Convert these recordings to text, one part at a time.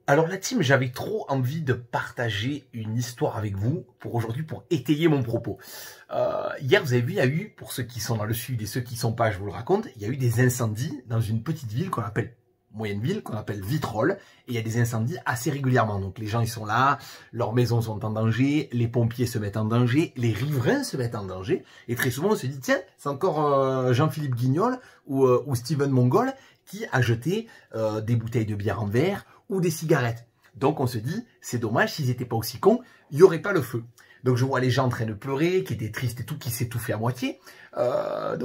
Alors la team, j'avais trop envie de partager une histoire avec vous pour aujourd'hui, pour étayer mon propos. Hier, vous avez vu, il y a eu, pour ceux qui sont dans le sud et ceux qui ne sont pas, je vous le raconte, il y a eu des incendies dans une petite ville qu'on appelle, moyenne ville, qu'on appelle Vitrolles, et il y a des incendies assez régulièrement. Donc les gens, ils sont là, leurs maisons sont en danger, les pompiers se mettent en danger, les riverains se mettent en danger, et très souvent on se dit, tiens, c'est encore Jean-Philippe Guignol ou Steven Mongol qui a jeté des bouteilles de bière en verre, ou des cigarettes. Donc on se dit, c'est dommage, s'ils n'étaient pas aussi cons, il n'y aurait pas le feu. Donc je vois les gens en train de pleurer, qui étaient tristes et tout, qui s'étouffaient à moitié, dans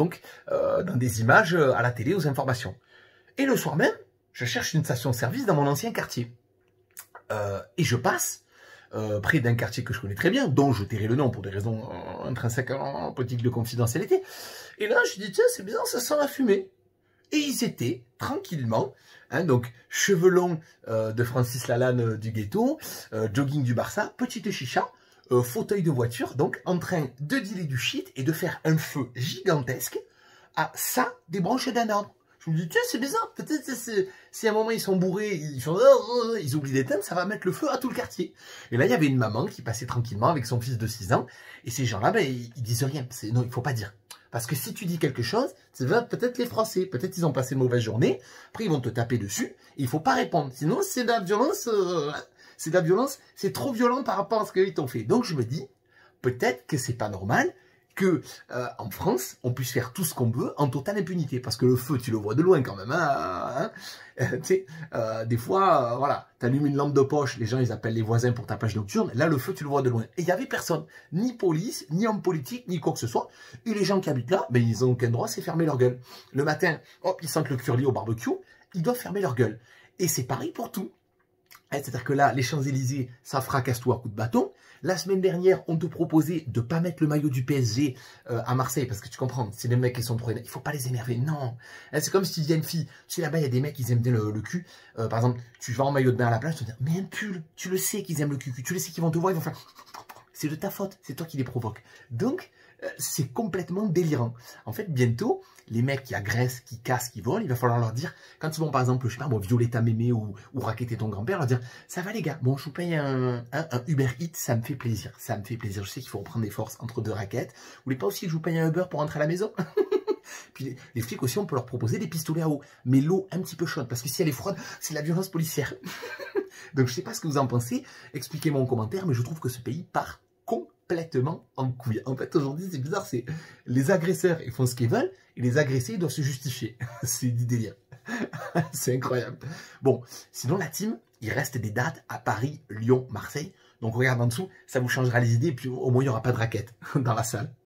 des images à la télé, aux informations. Et le soir même, je cherche une station-service dans mon ancien quartier. Et je passe près d'un quartier que je connais très bien, dont je tairai le nom pour des raisons intrinsèques en politique de confidentialité. Et là, je dis, tiens, c'est bizarre, ça sent la fumée. Et ils étaient, tranquillement, donc cheveux longs de Francis Lalanne du ghetto, jogging du Barça, petite chicha, fauteuil de voiture, donc en train de dealer du shit et de faire un feu gigantesque à ça des branches d'un arbre. Je me dis, tiens, c'est bizarre, peut-être si à un moment ils sont bourrés, ils oublient d'éteindre, ça va mettre le feu à tout le quartier. Et là, il y avait une maman qui passait tranquillement avec son fils de 6 ans, et ces gens-là, ben, ils disent rien. Non, il faut pas dire. Parce que si tu dis quelque chose, c'est peut-être les Français, peut-être ils ont passé une mauvaise journée, après ils vont te taper dessus, et il faut pas répondre. Sinon, c'est de la violence, c'est trop violent par rapport à ce qu'ils t'ont fait. Donc je me dis, peut-être que c'est pas normal que en France, on puisse faire tout ce qu'on veut en totale impunité. Parce que le feu, tu le vois de loin quand même. Des fois, voilà, tu allumes une lampe de poche, les gens, ils appellent les voisins pour ta page nocturne. Là, le feu, tu le vois de loin. Et il n'y avait personne. Ni police, ni homme politique, ni quoi que ce soit. Et les gens qui habitent là, ben, ils n'ont aucun droit, c'est fermer leur gueule. Le matin, hop, ils sentent le curly au barbecue, ils doivent fermer leur gueule. Et c'est pareil pour tout. C'est-à-dire que là, les Champs-Élysées, ça fracasse tout à coups de bâton. La semaine dernière, on te proposait de ne pas mettre le maillot du PSG à Marseille, parce que tu comprends, c'est des mecs qui sont trop énervés. Il faut pas les énerver, non. C'est comme si tu disais à une fille, tu sais, là-bas, il y a des mecs qui aiment bien le cul. Par exemple, tu vas en maillot de bain à la plage, tu te dis, mais un pull, tu le sais qu'ils aiment le cul, tu le sais qu'ils vont te voir, ils vont faire... C'est de ta faute, c'est toi qui les provoques. Donc, c'est complètement délirant. En fait, bientôt, les mecs qui agressent, qui cassent, qui volent, il va falloir leur dire, quand ils vont par exemple, je sais pas moi, violer ta mémé ou racketter ton grand-père, leur dire, ça va les gars, bon, je vous paye un Uber Eats, ça me fait plaisir, ça me fait plaisir. Je sais qu'il faut reprendre des forces entre deux raquettes. Vous voulez pas aussi que je vous paye un Uber pour rentrer à la maison? Puis les flics aussi, on peut leur proposer des pistolets à eau, mais l'eau un petit peu chaude, parce que si elle est froide, c'est la violence policière. Donc je sais pas ce que vous en pensez, expliquez-moi en commentaire, mais je trouve que ce pays part complètement en couille. En fait, aujourd'hui, c'est bizarre, c'est les agresseurs, ils font ce qu'ils veulent, et les agressés, ils doivent se justifier. C'est du délire. C'est incroyable. Bon, sinon, la team, il reste des dates à Paris, Lyon, Marseille. Donc, regarde en dessous, ça vous changera les idées, et puis au moins, il n'y aura pas de raquettes dans la salle.